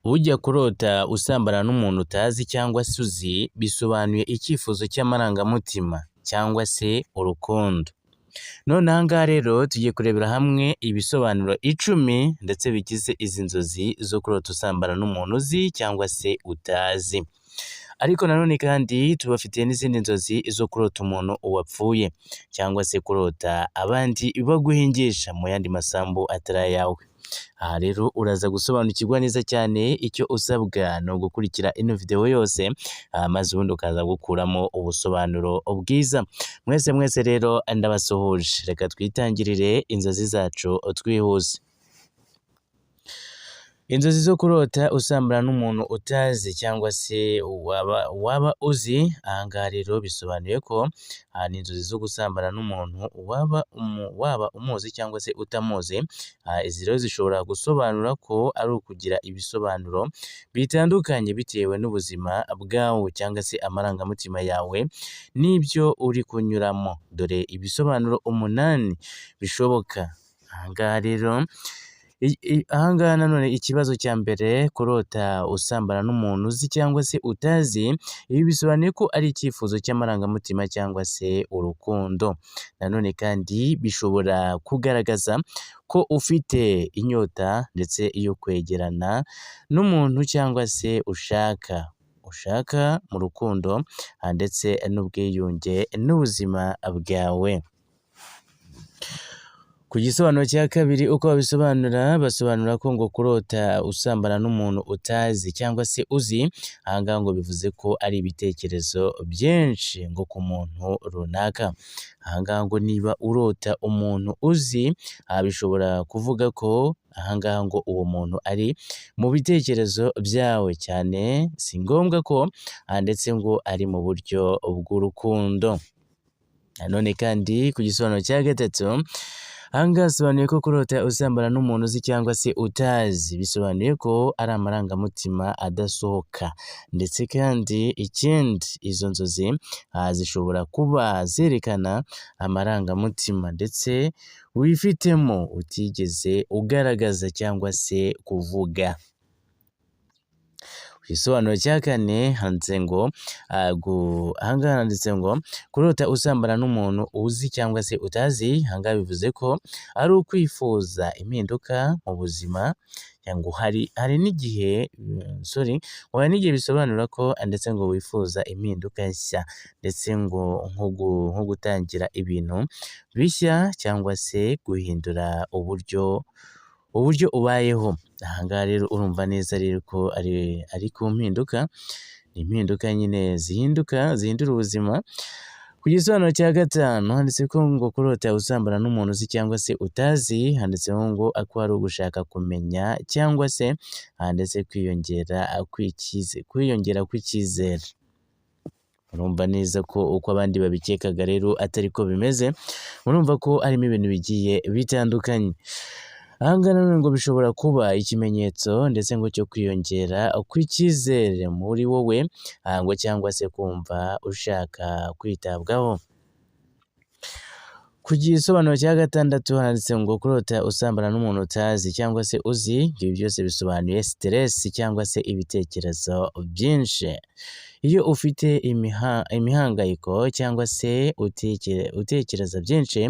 Ujya kurota usambana n'umuntu utazi cyangwa se uzi bisobanuye icyifuzo cy'amarangamutima cyangwa se urukundo. None aha ngaha rero tugiye kurebera hamwe ibisobanuro 10 ndetse bigize izi nzozi zo kurota usambana n'umuntu uzi cyangwa se utazi. Ariko nanone kandi tubafitiye n'izindi nzozi zo kurota umuntu wapfuye cyangwa se kurota abandi baguhingisha mu yandi masambu atari ayawe. Aha rero uraza gusobanukirwa neza cyane, icyo usabwa ni ugukurikira ino video yose maze ubundi ukaza gukuramo ubusobanuro bwiza. Mwese rero ndabasuhuje, reka twitangirire inzozi zacu twihuse. Inzozi zo kurota usambana n'umuntu utazi cyangwa se waba uzi, aha ngaha rero bisobanuye ko ni inzozi zo gusambana n'umuntu waba umuzi cyangwa se utamuzi. Izi rero zishobora gusobanura ko ari ukugira ibisobanuro bitandukanye bitewe n'ubuzima bwawe cyangwa se amarangamutima yawe n'ibyo uri kunyuramo. Dore ibisobanuro 8 bishoboka. Aha ngaha rero ahangaha nanone ikibazo cya mbere, kurota usambana n'umuntu uzi cyangwa se utazi, ibi bisobanuye ko ari icyifuzo cy'amarangamutima cyangwa se urukundo. Nanone kandi bishobora kugaragaza ko ufite inyota ndetse yo kwegerana n'umuntu cyangwa se ushaka mu rukundo ndetse n'ubwiyunge n'ubuzima bwawe. Ku gisobanuro cya kabiri uko basobanura ko ngo kurota usambana n'umuntu utazi cyangwa se uzi, aha ngaha ngo bivuze ko ari ibitekerezo byinshi ngo ku muntu runaka. Aha ngaha ngo niba urota umuntu uzi, bishobora kuvuga ko aha ngaha ngo uwo muntu ari mu bitekerezo byawe cyane, si ngombwa ko ndetse ngo ari mu buryo bw'urukundo. Nanone kandi ku gisobanuro cya gatatu, aha ngaha bisobanuye ko kurota usambana n'umuntu uzi cyangwa se utazi bisobanuye ko ari amarangamutima adasohoka, ndetse kandi ikindi izo nzozi zishobora kuba zerekana amarangamutima ndetse wifitemo utigeze ugaragaza cyangwa se kuvuga. Igisobanuro cya kane handitse ngo aha ngaha handitse ngo kurota usambana n'umuntu uzi cyangwa se utazi, aha ngaha bivuze ko ari ukwifuza impinduka mu buzima. Ngo hari n'igihe bisobanura ko ndetse ngo wifuza impinduka nshya ndetse ngo nko gutangira ibintu bishya cyangwa se guhindura uburyo ubayeho. Aha ngaha rero urumva neza rero ko ari ku mpinduka, ni impinduka nyine zihindura ubuzima. Ku gisobanuro cya gatanu handitse ko ngo kurota usambana n'umuntu uzi cyangwa se utazi, handitseho ngo ko ari ugushaka kumenya cyangwa se ndetse kwiyongera kw'icyizere. Urumva neza ko uko abandi babikekaga rero atari ko bimeze, urumva ko harimo ibintu bigiye bitandukanye. Aha ngaha nanone ngo bishobora kuba ikimenyetso ndetse ngo cyo kwiyongera kw'icyizere muri wowe, ngo cyangwa se kumva ushaka kwitabwaho. Ku gisobanuro cya gatandatu handitse ngo kurota usambana n'umuntu utazi cyangwa se uzi, ibi byose bisobanuye stress cyangwa se ibitekerezo byinshi. Iyo ufite imihangayiko cyangwa se utekereza byinshi,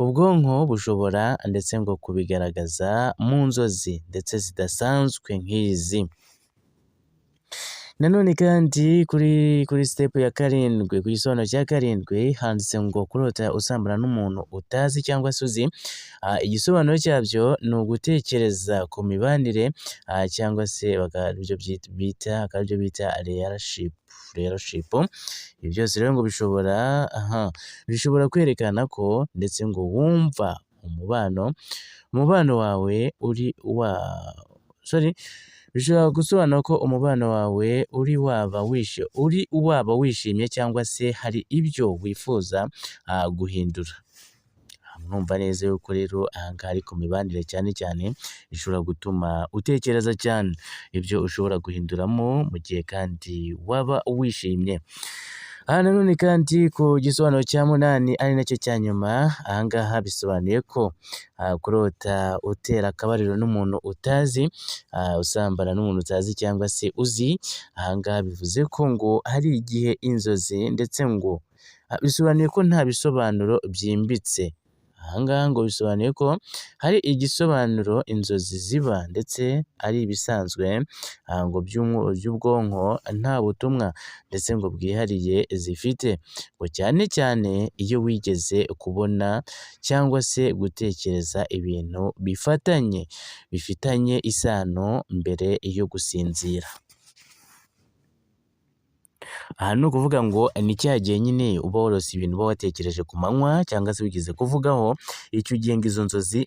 ubwonko bushobora ndetse ngo kubigaragaza mu nzozi ndetse zidasanzwe nk'izi. Nanone kandi kuri step ya 7, ku gisobanuro cya 7 handitse ngo kurota usambana n'umuntu utazi cyangwa se uzi, igisobanuro cyabyo ni ugutekereza ku mibanire cyangwa se aribyo bita relationship. Ibi byose rero ngo bishobora kwerekana ko ndetse ngo wumva umubano wawe bishobora gusobanura ko umubano wawe uri waba wishimye cyangwa se hari ibyo wifuza guhindura. Mwumva neza yuko rero aha ngaha ari ku mibanire cyane bishobora gutuma utekereza cyane ibyo ushobora guhinduramo mu gihe kandi waba wishimye. Aha nanone kandi ku gisobanuro cya munani ari nacyo cya nyuma, aha ngaha bisobanuye ko kurota utera akabariro n'umuntu utazi, usambana n'umuntu utazi cyangwa se uzi, aha ngaha bivuze ko ngo hari igihe inzozi ndetse ngo bisobanuye ko nta bisobanuro byimbitse. Aha ngaha ngo bisobanuye ko hari igisobanuro inzozi ziba ndetse ari ibisanzwe ngo by'ubwonko nta butumwa ndetse ngo bwihariye zifite, ngo cyane cyane iyo wigeze kubona cyangwa se gutekereza ibintu bifitanye isano mbere yo gusinzira. Aha ni ukuvuga ngo ni cya gihe nyine uba warose ibintu uba watekereje ku manywa cyangwa se wigeze kuvugaho, icyo gihe ngo izo nzozi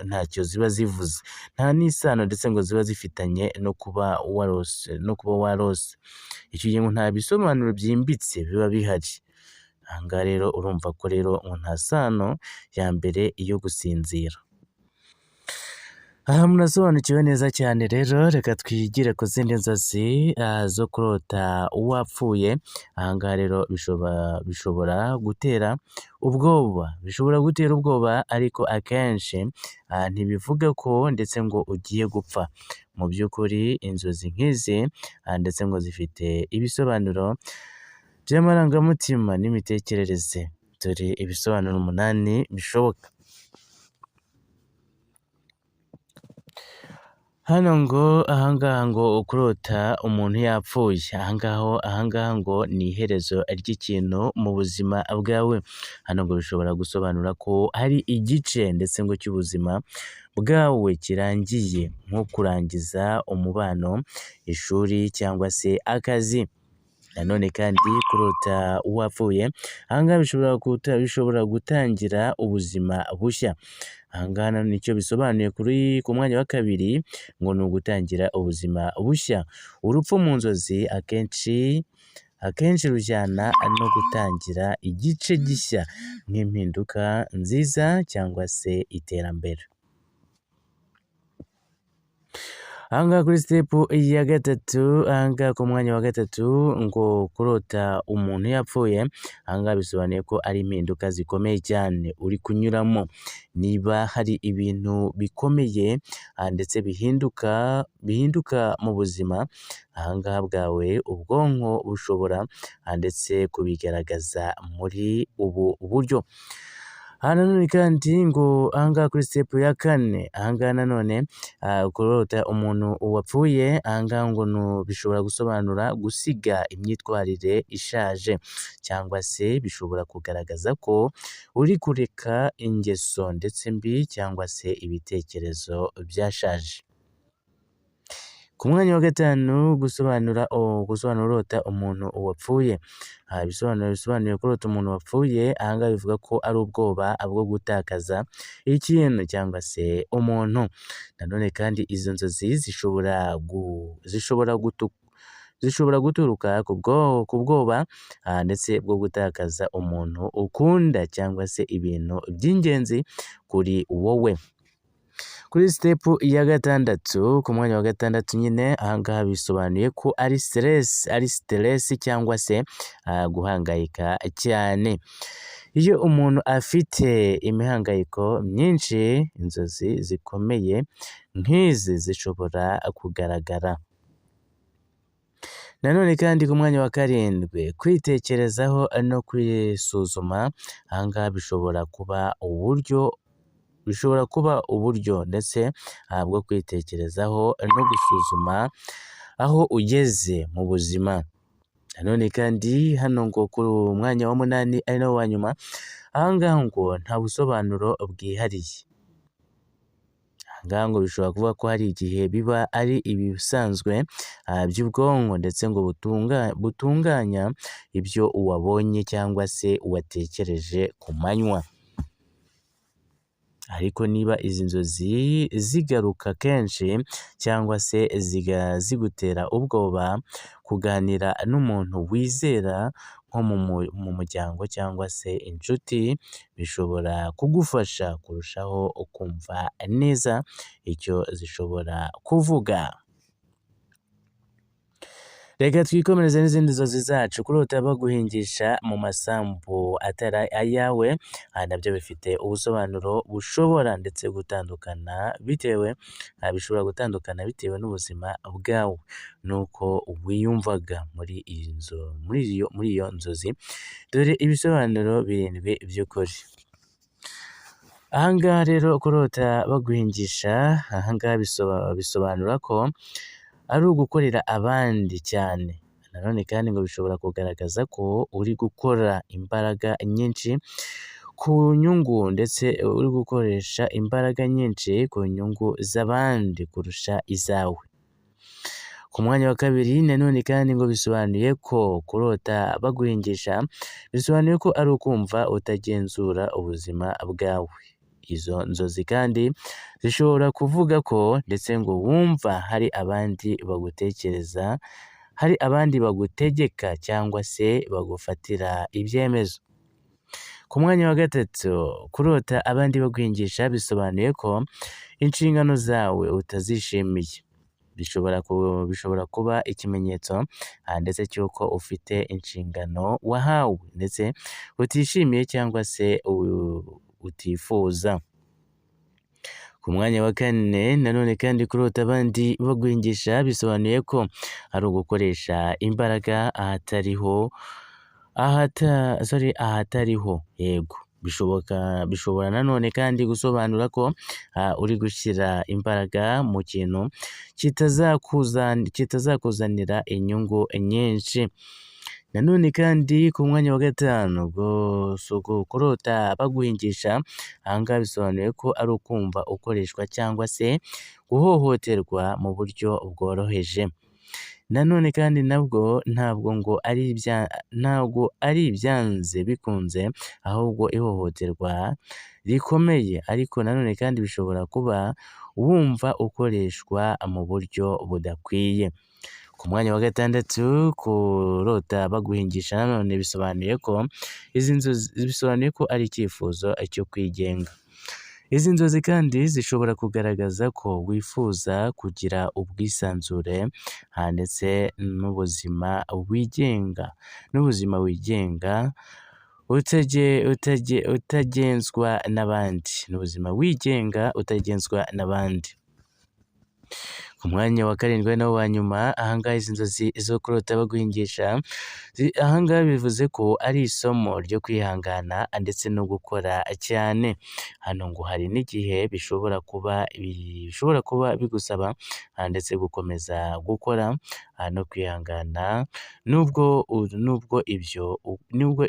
ntacyo ziba zivuze, nta n'isano ndetse ngo ziba zifitanye no kuba warose, icyo gihe ngo nta bisobanuro byimbitse biba bihari. Aha ngaha rero urumva ko rero ngo nta sano ya mbere yo gusinzira. Aha murasobanukiwe neza cyane rero, reka twigire ku zindi nzozi zo kurota uwapfuye. Aha ngaha rero bishobora gutera ubwoba, ariko akenshi ntibivuga ko ndetse ngo ugiye gupfa. Mu by'ukuri inzozi nk'izi ndetse ngo zifite ibisobanuro by'amarangamutima n'imitekerereze. Dore ibisobanuro 8 bishoboka. Hano ngo aha ngaha ngo kurota umuntu yapfuye, aha ngaha ngo ni iherezo ry'ikintu mu buzima bwawe. Hano ngo bishobora gusobanura ko hari igice ndetse ngo cy'ubuzima bwawe kirangiye, nko kurangiza umubano, ishuri cyangwa se akazi. Nanone kandi kurota uwapfuye, aha ngaha bishobora gutangira ubuzima bushya. Aha ngaha nicyo bisobanuye ku mwanya wa kabiri, ngo ni ugutangira ubuzima bushya. Urupfu mu nzozi akenshi rujyana no gutangira igice gishya, nk'impinduka nziza cyangwa se iterambere. Aha ngaha kuri sitepu ya gatatu, aha ngaha ku mwanya wa gatatu, ngo kurota umuntu yapfuye, aha ngaha bisobanuye ko ari impinduka zikomeye cyane uri kunyuramo. Niba hari ibintu bikomeye ndetse bihinduka mu buzima aha ngaha bwawe, ubwonko bushobora ndetse kubigaragaza muri ubu buryo. Aha nanone kandi ngo aha ngaha kuri sitepu ya kane, aha ngaha nanone kurota umuntu wapfuye, aha ngaha ngo bishobora gusobanura gusiga imyitwarire ishaje, cyangwa se bishobora kugaragaza ko uri kureka ingeso ndetse mbi cyangwa se ibitekerezo byashaje. Ku mwanya wa gatanu, gusobanura urota umuntu wapfuye. Bisobanuye kurota umuntu wapfuye, aha ngaha bivuga ko ari ubwoba bwo gutakaza ikintu cyangwa se umuntu. Nanone kandi izo nzozi zishobora guturuka ku bwoba ndetse bwo gutakaza umuntu ukunda cyangwa se ibintu by'ingenzi kuri wowe. Kuri sitepu ya gatandatu, ku mwanya wa gatandatu nyine, aha ngaha bisobanuye ko ari siteresi cyangwa se guhangayika cyane. Iyo umuntu afite imihangayiko myinshi, inzozi zikomeye nk'izi zishobora kugaragara. Nanone kandi ku mwanya wa karindwi, kwitekerezaho no kwisuzuma, aha ngaha bishobora kuba uburyo ndetse bwo kwitekerezaho no gusuzuma aho ugeze mu buzima. Nanone kandi hano ngo ku mwanya wa 8 ari nawo wa nyuma, aha ngaha ngo nta busobanuro bwihariye. Aha ngaha ngo bishobora kuvuga ko hari igihe biba ari ibisanzwe by'ubwonko ndetse ngo butunganya ibyo wabonye cyangwa se watekereje ku manywa. Ariko niba izi nzozi zigaruka kenshi cyangwa se zigutera ubwoba, kuganira n'umuntu wizera nko mu muryango cyangwa se inshuti bishobora kugufasha kurushaho kumva neza icyo zishobora kuvuga. Reka twikomereze n'izindi nzozi zacu, kurota baguhingisha mu masambu atari ayawe, nabyo bifite ubusobanuro bushobora ndetse bishobora gutandukana bitewe n'ubuzima bwawe n'uko wiyumvaga muri iyo nzozi. Dore ibisobanuro birindwi by'ukuri. Aha ngaha rero kurota baguhingisha, aha ngaha bisobanura ko ari ugukorera abandi cyane. Nanone kandi ngo bishobora kugaragaza ko uri gukora imbaraga nyinshi ku nyungu ndetse uri gukoresha imbaraga nyinshi ku nyungu z'abandi kurusha izawe. Ku mwanya wa kabiri nanone kandi ngo bisobanuye ko kurota baguhingisha bisobanuye ko ari ukumva utagenzura ubuzima bwawe. Izo nzozi kandi zishobora kuvuga ko ndetse ngo wumva hari abandi bagutegeka cyangwa se bagufatira ibyemezo. Ku mwanya wa gatatu, kurota abandi baguhingisha bisobanuye ko inshingano zawe utazishimiye. Bishobora kuba ikimenyetso ndetse cy'uko ufite inshingano wahawe ndetse utishimiye cyangwa se utifuza. Ku mwanya wa kane nanone kandi kurota abandi baguhingisha bisobanuye ko ari ugukoresha imbaraga ahatariho. Yego. Bishobora nanone kandi gusobanura ko uri gushyira imbaraga mu kintu kitazakuzanira inyungu nyinshi. Nanone kandi ku mwanya wa gatanu, kurota baguhingisha, aha ngaha bisobanuye ko ari ukumva ukoreshwa cyangwa se guhohoterwa mu buryo bworoheje. Nanone kandi ntabwo ari ibyanze bikunze, ahubwo ihohoterwa rikomeye. Ariko nanone kandi bishobora kuba wumva ukoreshwa mu buryo budakwiye. Ku mwanya wa gatandatu, kurota baguhingisha nanone bisobanuye ko ari icyifuzo cyo kwigenga. Izi nzozi kandi zishobora kugaragaza ko wifuza kugira ubwisanzure ndetse n'ubuzima wigenga utagenzwa n'abandi. Ku mwanya wa karindwi nawo wa nyuma, aha ngaha izi nzozi zo kurota baguhingisha, aha ngaha bivuze ko ari isomo ryo kwihangana ndetse no gukora cyane. Hano ngo hari n'igihe bishobora kuba bigusaba ndetse gukomeza gukora no kwihangana nubwo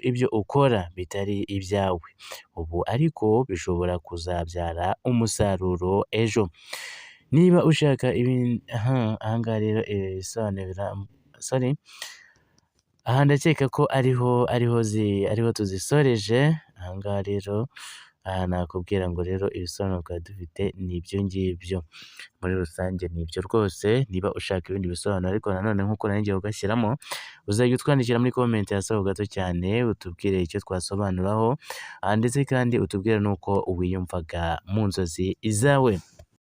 ibyo ukora bitari ibyawe ubu, ariko bishobora kuzabyara umusaruro ejo. Niba ushaka aha ngaha rero aha ndakeka ko ariho tuzisoreje. Aha ngaha rero nakubwira ngo rero ibisobanuro twari dufite ni ibyo ngibyo. Muri rusange ni ibyo rwose. Niba ushaka ibindi bisobanuro ariko nanone nk'uko nari ngiye ugashyiramo, uzajya utwandikira muri comment hasi ho gato cyane, utubwire icyo twasobanuraho ndetse kandi utubwire n'uko wiyumvaga mu nzozi izawe.